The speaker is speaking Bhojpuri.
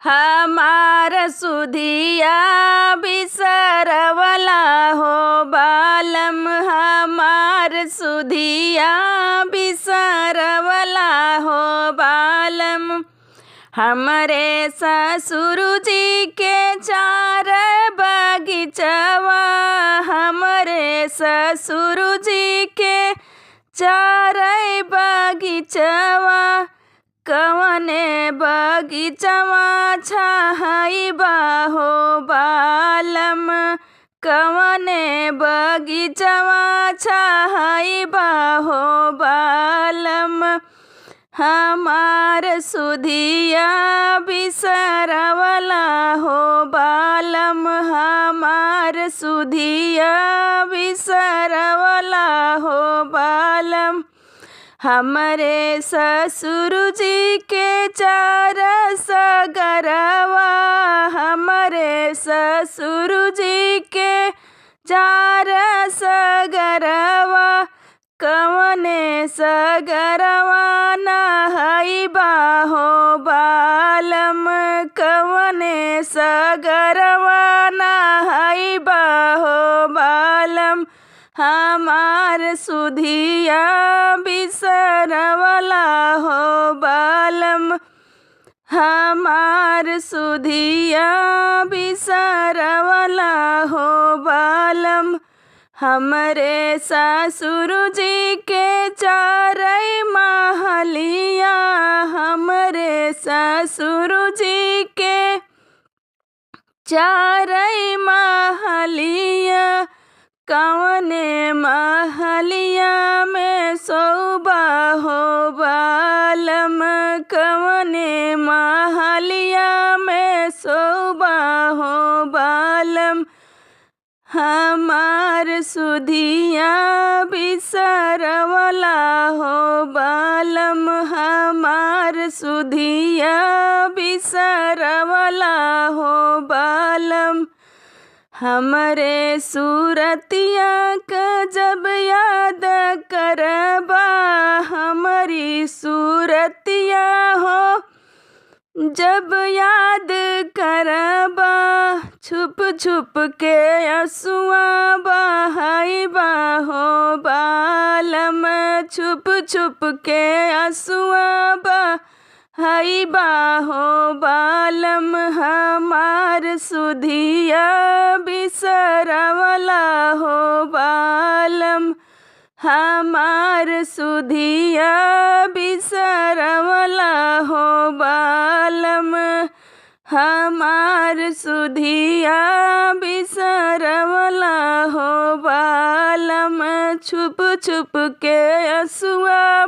हमार सुधिया बिसरवला हो बालम, हमार सुधिया बिसरवला हो बालम। हमरे ससुर जी के चार बगीचवा, हमरे ससुर जी के चार बगीचवा, कवने बगीचवा छाइबा हो बालम, कवने बगीचवा छाइबा हो बालम। हमार सुधिया बिसरवला हो बालम, हमार सुधिया बिसरवला हो बालम। हमरे ससुर जी के चार सगरवा, हमरे ससुर जी के चार सगरवा, कवने सगरवा नहाइबा हो बालम, कवने सगरवा नहाइबा हो बालम। हमार सुधिया बिसरवला हो बालम, हमार सुधिया बिसरवला हो बालम। हमरे ससुर जी के चार महलिया, हमरे ससुर जी के चार महलिया, कवने महलिया में सोबा हो बालम, कवने महलिया में सोबा हो बालम। हमार सुधिया बिसरवला हो बालम, हमार सुधिया बिसरवला हो बालम। हमरे सूरतिया का जब याद करबा, हमारी सूरतिया हो जब याद करबा, छुप छुप के आंसुआ बहाइबा हो बालम, छुप छुप के आंसुआ बहाइबा हो बालम। हमार सुधिया बिसरवला हो बालम, हमार सुधिया बिसरवला हो बालम, हमार सुधिया बिसरवला हो बालम। छुप छुप के आंसुआ